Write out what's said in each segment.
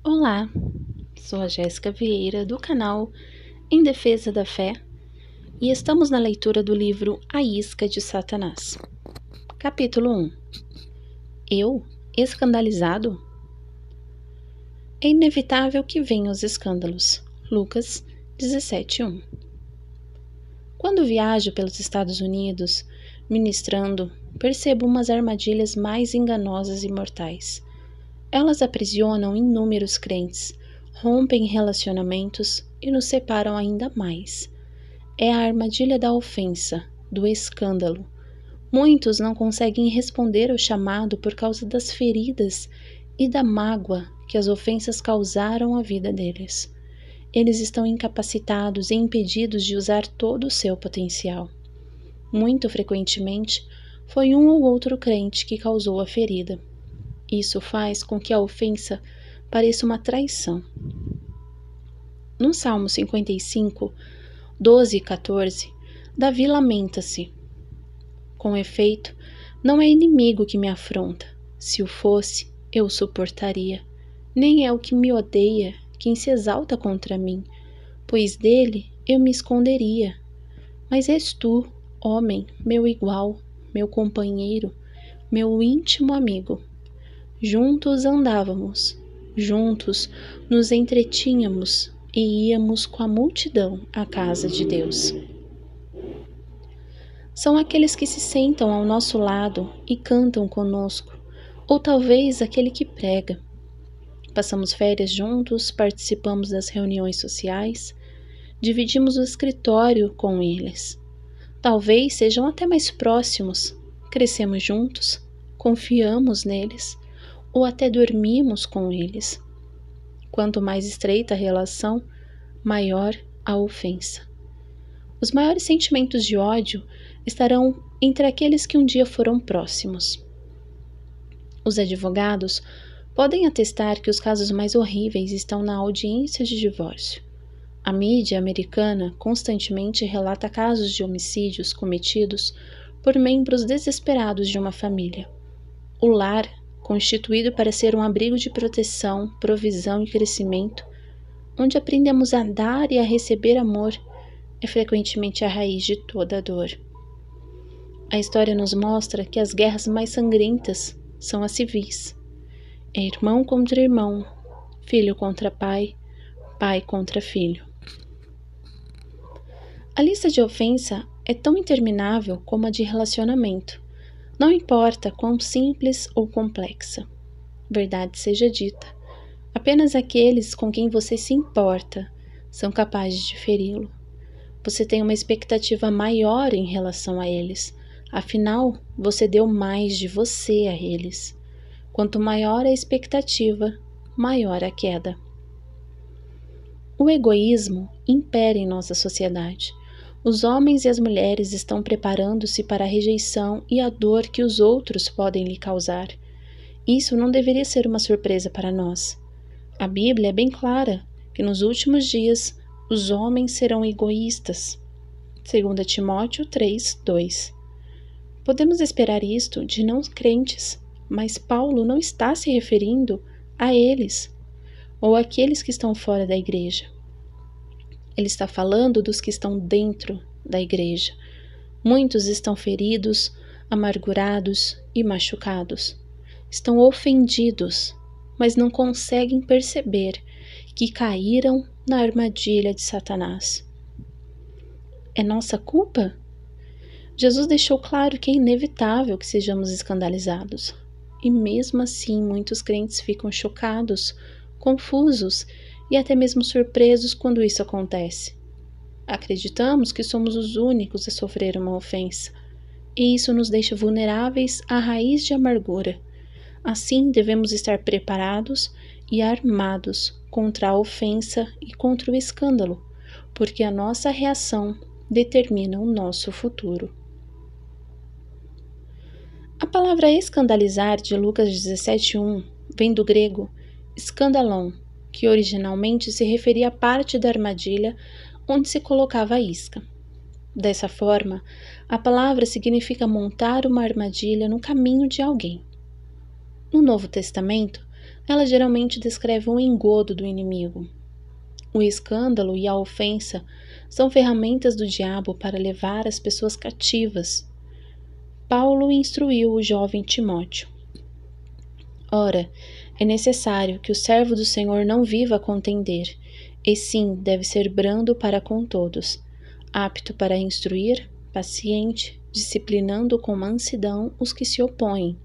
Olá, sou a Jéssica Vieira do canal Em Defesa da Fé e estamos na leitura do livro A Isca de Satanás. Capítulo 1. Eu? Escandalizado? É inevitável que venham os escândalos. Lucas 17:1. Quando viajo pelos Estados Unidos, ministrando, percebo umas armadilhas mais enganosas e mortais. Elas aprisionam inúmeros crentes, rompem relacionamentos e nos separam ainda mais. É a armadilha da ofensa, do escândalo. Muitos não conseguem responder ao chamado por causa das feridas e da mágoa que as ofensas causaram à vida deles. Eles estão incapacitados e impedidos de usar todo o seu potencial. Muito frequentemente, foi um ou outro crente que causou a ferida. Isso faz com que a ofensa pareça uma traição. No Salmo 55, 12 e 14, Davi lamenta-se. Com efeito, não é inimigo que me afronta. Se o fosse, eu suportaria. Nem é o que me odeia quem se exalta contra mim, pois dele eu me esconderia. Mas és tu, homem, meu igual, meu companheiro, meu íntimo amigo. Juntos andávamos, juntos nos entretínhamos e íamos com a multidão à casa de Deus. São aqueles que se sentam ao nosso lado e cantam conosco, ou talvez aquele que prega. Passamos férias juntos, participamos das reuniões sociais, dividimos o escritório com eles. Talvez sejam até mais próximos, crescemos juntos, confiamos neles, ou até dormimos com eles. Quanto mais estreita a relação, maior a ofensa. Os maiores sentimentos de ódio estarão entre aqueles que um dia foram próximos. Os advogados podem atestar que os casos mais horríveis estão na audiência de divórcio. A mídia americana constantemente relata casos de homicídios cometidos por membros desesperados de uma família. O lar, constituído para ser um abrigo de proteção, provisão e crescimento, onde aprendemos a dar e a receber amor, é frequentemente a raiz de toda a dor. A história nos mostra que as guerras mais sangrentas são as civis. É irmão contra irmão, filho contra pai, pai contra filho. A lista de ofensa é tão interminável como a de relacionamento. Não importa quão simples ou complexa. Verdade seja dita, apenas aqueles com quem você se importa são capazes de feri-lo. Você tem uma expectativa maior em relação a eles, afinal, você deu mais de você a eles. Quanto maior a expectativa, maior a queda. O egoísmo impera em nossa sociedade. Os homens e as mulheres estão preparando-se para a rejeição e a dor que os outros podem lhe causar. Isso não deveria ser uma surpresa para nós. A Bíblia é bem clara que nos últimos dias os homens serão egoístas. 2 Timóteo 3:2. Podemos esperar isto de não crentes, mas Paulo não está se referindo a eles ou àqueles que estão fora da igreja. Ele está falando dos que estão dentro da igreja. Muitos estão feridos, amargurados e machucados. Estão ofendidos, mas não conseguem perceber que caíram na armadilha de Satanás. É nossa culpa? Jesus deixou claro que é inevitável que sejamos escandalizados. E mesmo assim, muitos crentes ficam chocados, confusos e até mesmo surpresos quando isso acontece. Acreditamos que somos os únicos a sofrer uma ofensa, e isso nos deixa vulneráveis à raiz de amargura. Assim, devemos estar preparados e armados contra a ofensa e contra o escândalo, porque a nossa reação determina o nosso futuro. A palavra escandalizar de Lucas 17:1 vem do grego skandalon, que originalmente se referia à parte da armadilha onde se colocava a isca. Dessa forma, a palavra significa montar uma armadilha no caminho de alguém. No Novo Testamento, ela geralmente descreve um engodo do inimigo. O escândalo e a ofensa são ferramentas do diabo para levar as pessoas cativas. Paulo instruiu o jovem Timóteo. Ora, é necessário que o servo do Senhor não viva a contender, e sim deve ser brando para com todos, apto para instruir, paciente, disciplinando com mansidão os que se opõem,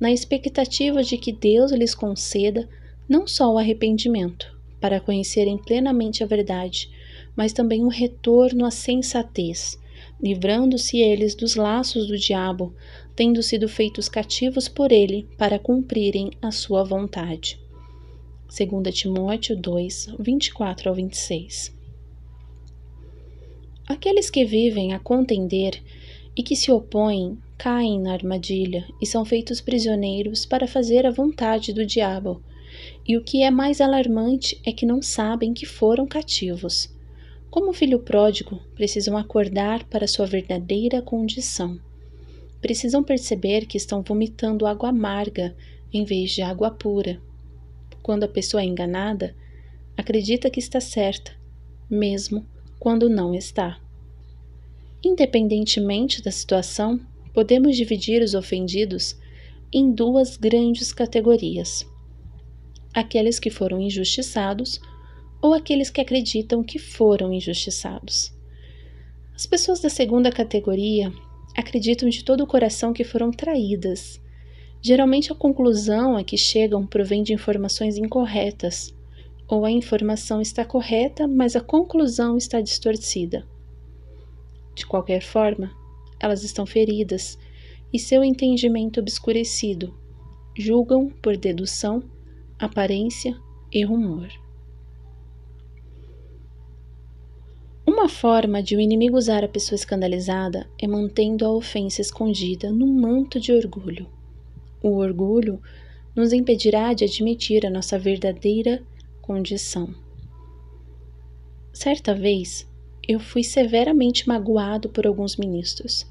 na expectativa de que Deus lhes conceda não só o arrependimento, para conhecerem plenamente a verdade, mas também o retorno à sensatez, livrando-se eles dos laços do diabo, tendo sido feitos cativos por ele para cumprirem a sua vontade. 2 Timóteo 2, 24 ao 26. Aqueles que vivem a contender e que se opõem caem na armadilha e são feitos prisioneiros para fazer a vontade do diabo. E o que é mais alarmante é que não sabem que foram cativos. Como o filho pródigo, precisam acordar para sua verdadeira condição. Precisam perceber que estão vomitando água amarga em vez de água pura. Quando a pessoa é enganada, acredita que está certa, mesmo quando não está. Independentemente da situação, podemos dividir os ofendidos em duas grandes categorias: aqueles que foram injustiçados ou aqueles que acreditam que foram injustiçados. As pessoas da segunda categoria acreditam de todo o coração que foram traídas. Geralmente a conclusão a que chegam provém de informações incorretas, ou a informação está correta, mas a conclusão está distorcida. De qualquer forma, elas estão feridas e seu entendimento obscurecido. Julgam por dedução, aparência e rumor. Uma forma de o inimigo usar a pessoa escandalizada é mantendo a ofensa escondida no manto de orgulho. O orgulho nos impedirá de admitir a nossa verdadeira condição. Certa vez, eu fui severamente magoado por alguns ministros.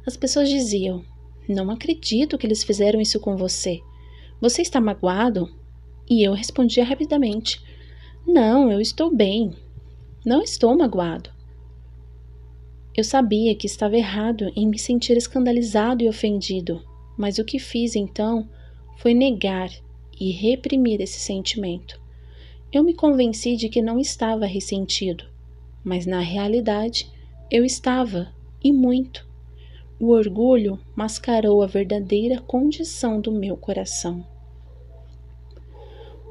As pessoas diziam: "Não acredito que eles fizeram isso com você. Você está magoado?" E eu respondia rapidamente: "Não, eu estou bem. Não estou magoado." Eu sabia que estava errado em me sentir escandalizado e ofendido, mas o que fiz então foi negar e reprimir esse sentimento. Eu me convenci de que não estava ressentido, mas na realidade eu estava, e muito. O orgulho mascarou a verdadeira condição do meu coração.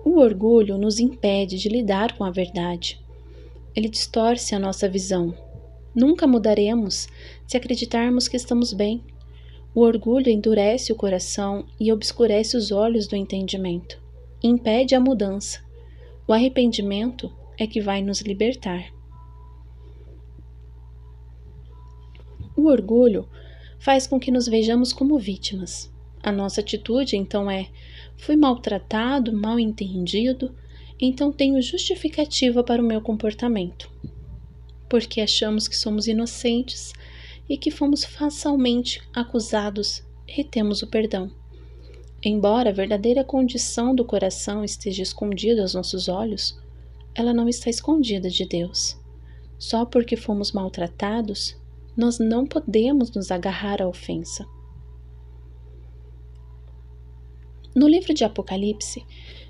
O orgulho nos impede de lidar com a verdade. Ele distorce a nossa visão. Nunca mudaremos se acreditarmos que estamos bem. O orgulho endurece o coração e obscurece os olhos do entendimento. Impede a mudança. O arrependimento é que vai nos libertar. O orgulho faz com que nos vejamos como vítimas. A nossa atitude, então, é: fui maltratado, mal entendido, então tenho justificativa para o meu comportamento. Porque achamos que somos inocentes e que fomos facilmente acusados e temos o perdão. Embora a verdadeira condição do coração esteja escondida aos nossos olhos, ela não está escondida de Deus. Só porque fomos maltratados, nós não podemos nos agarrar à ofensa. No livro de Apocalipse,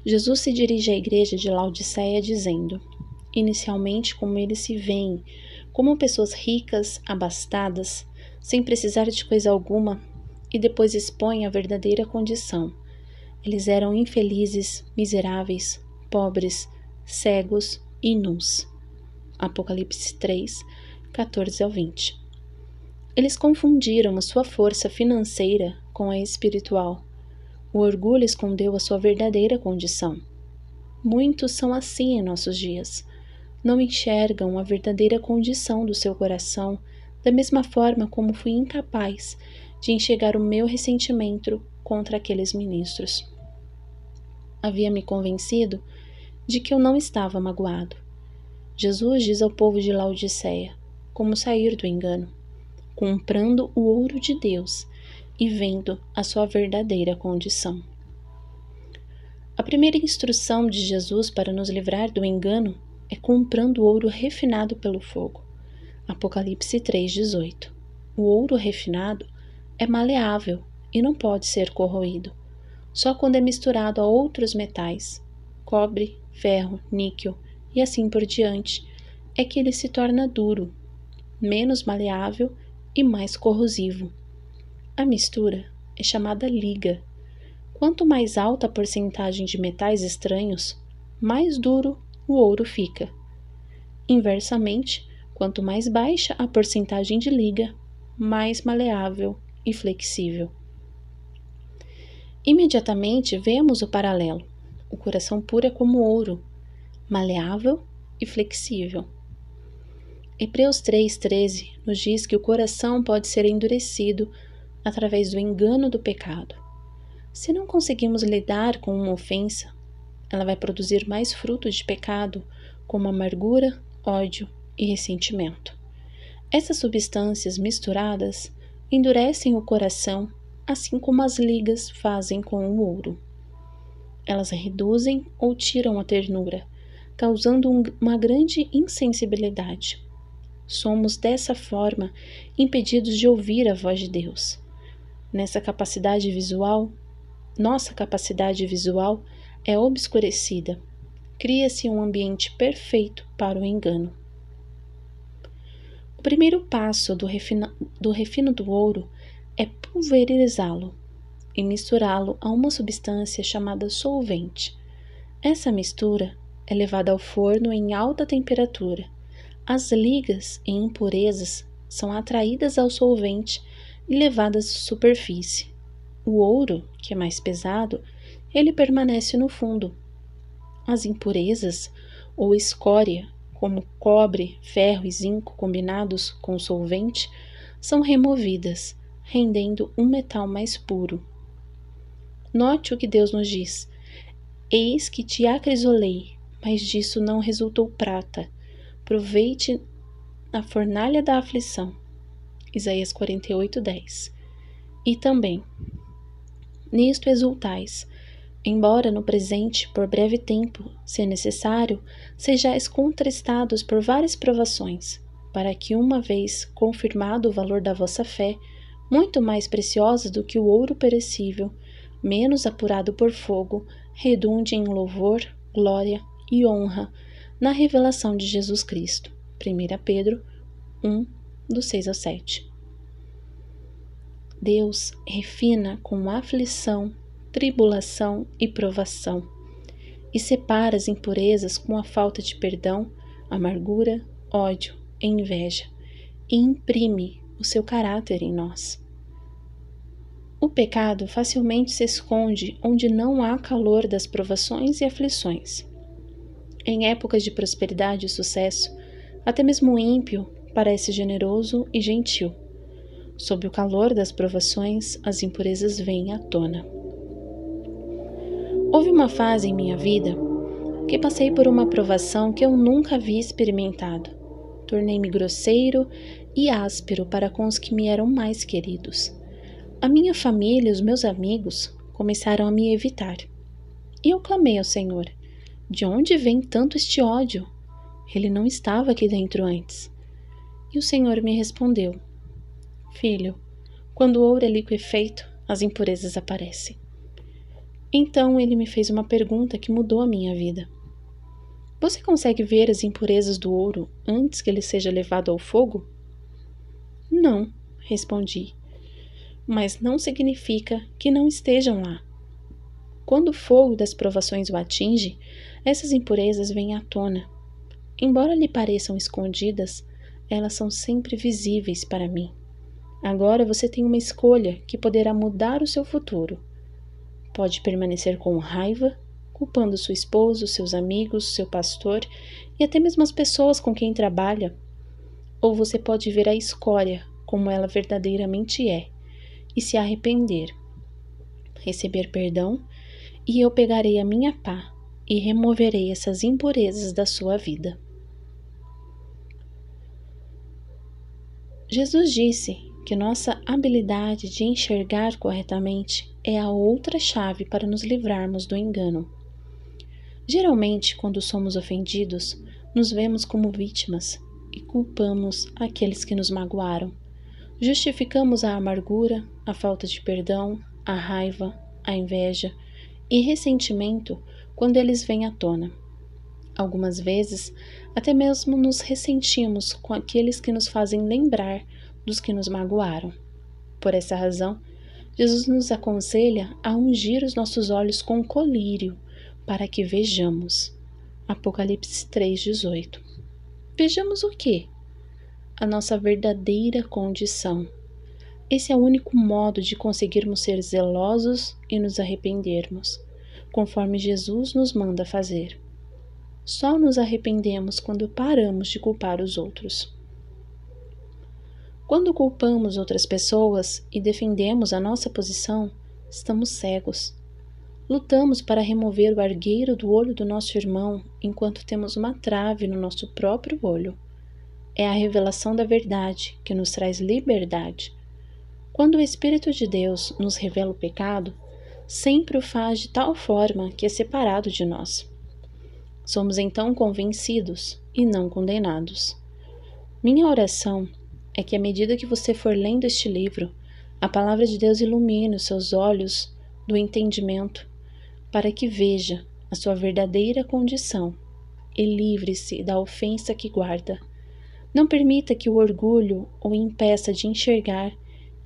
Jesus se dirige à igreja de Laodiceia dizendo: inicialmente, como eles se veem, como pessoas ricas, abastadas, sem precisar de coisa alguma, e depois expõem a verdadeira condição. Eles eram infelizes, miseráveis, pobres, cegos e nus. Apocalipse 3, 14 ao 20. Eles confundiram a sua força financeira com a espiritual. O orgulho escondeu a sua verdadeira condição. Muitos são assim em nossos dias. Não enxergam a verdadeira condição do seu coração, da mesma forma como fui incapaz de enxergar o meu ressentimento contra aqueles ministros. Havia me convencido de que eu não estava magoado. Jesus diz ao povo de Laodiceia como sair do engano, comprando o ouro de Deus e vendo a sua verdadeira condição. A primeira instrução de Jesus para nos livrar do engano é comprando o ouro refinado pelo fogo. Apocalipse 3,18. O ouro refinado é maleável e não pode ser corroído. Só quando é misturado a outros metais, cobre, ferro, níquel e assim por diante, é que ele se torna duro, menos maleável e mais corrosivo. A mistura é chamada liga. Quanto mais alta a porcentagem de metais estranhos, mais duro o ouro fica. Inversamente, quanto mais baixa a porcentagem de liga, mais maleável e flexível. Imediatamente vemos o paralelo. O coração puro é como ouro, maleável e flexível. Hebreus 3,13 nos diz que o coração pode ser endurecido através do engano do pecado. Se não conseguimos lidar com uma ofensa, ela vai produzir mais frutos de pecado, como amargura, ódio e ressentimento. Essas substâncias misturadas endurecem o coração, assim como as ligas fazem com o ouro. Elas reduzem ou tiram a ternura, causando uma grande insensibilidade. Somos, dessa forma, impedidos de ouvir a voz de Deus. Nossa capacidade visual é obscurecida. Cria-se um ambiente perfeito para o engano. O primeiro passo do refino do ouro é pulverizá-lo e misturá-lo a uma substância chamada solvente. Essa mistura é levada ao forno em alta temperatura. As ligas e impurezas são atraídas ao solvente e levadas à superfície. O ouro, que é mais pesado, ele permanece no fundo. As impurezas ou escória, como cobre, ferro e zinco combinados com solvente, são removidas, rendendo um metal mais puro. Note o que Deus nos diz: eis que te acrisolei, mas disso não resultou prata. Proveite na fornalha da aflição. Isaías 48:10. E também: nisto exultais, embora no presente, por breve tempo, se necessário, sejais contristados por várias provações, para que, uma vez confirmado o valor da vossa fé, muito mais preciosa do que o ouro perecível, menos apurado por fogo, redunde em louvor, glória e honra na revelação de Jesus Cristo. 1 Pedro 1, do 6 ao 7. Deus refina com aflição, tribulação e provação, e separa as impurezas com a falta de perdão, amargura, ódio e inveja, e imprime o seu caráter em nós. O pecado facilmente se esconde onde não há calor das provações e aflições. Em épocas de prosperidade e sucesso, até mesmo o ímpio parece generoso e gentil. Sob o calor das provações, as impurezas vêm à tona. Houve uma fase em minha vida que passei por uma provação que eu nunca havia experimentado. Tornei-me grosseiro e áspero para com os que me eram mais queridos. A minha família e os meus amigos começaram a me evitar. E eu clamei ao Senhor: de onde vem tanto este ódio? Ele não estava aqui dentro antes. E o Senhor me respondeu: filho, quando o ouro é liquefeito, as impurezas aparecem. Então ele me fez uma pergunta que mudou a minha vida. Você consegue ver as impurezas do ouro antes que ele seja levado ao fogo? Não, respondi. Mas não significa que não estejam lá. Quando o fogo das provações o atinge, essas impurezas vêm à tona. Embora lhe pareçam escondidas, elas são sempre visíveis para mim. Agora você tem uma escolha que poderá mudar o seu futuro. Pode permanecer com raiva, culpando sua esposa, seus amigos, seu pastor e até mesmo as pessoas com quem trabalha. Ou você pode ver a escória como ela verdadeiramente é e se arrepender, receber perdão, e eu pegarei a minha pá e removerei essas impurezas da sua vida. Jesus disse que nossa habilidade de enxergar corretamente é a outra chave para nos livrarmos do engano. Geralmente, quando somos ofendidos, nos vemos como vítimas e culpamos aqueles que nos magoaram. Justificamos a amargura, a falta de perdão, a raiva, a inveja e ressentimento quando eles vêm à tona. Algumas vezes, até mesmo nos ressentimos com aqueles que nos fazem lembrar dos que nos magoaram. Por essa razão, Jesus nos aconselha a ungir os nossos olhos com colírio para que vejamos. Apocalipse 3,18. Vejamos o quê? A nossa verdadeira condição. Esse é o único modo de conseguirmos ser zelosos e nos arrependermos, conforme Jesus nos manda fazer. Só nos arrependemos quando paramos de culpar os outros. Quando culpamos outras pessoas e defendemos a nossa posição, estamos cegos. Lutamos para remover o argueiro do olho do nosso irmão enquanto temos uma trave no nosso próprio olho. É a revelação da verdade que nos traz liberdade. Quando o Espírito de Deus nos revela o pecado, sempre o faz de tal forma que é separado de nós. Somos então convencidos e não condenados. Minha oração é que à medida que você for lendo este livro, a palavra de Deus ilumine os seus olhos do entendimento para que veja a sua verdadeira condição e livre-se da ofensa que guarda. Não permita que o orgulho o impeça de enxergar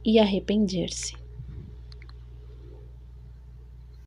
e arrepender-se.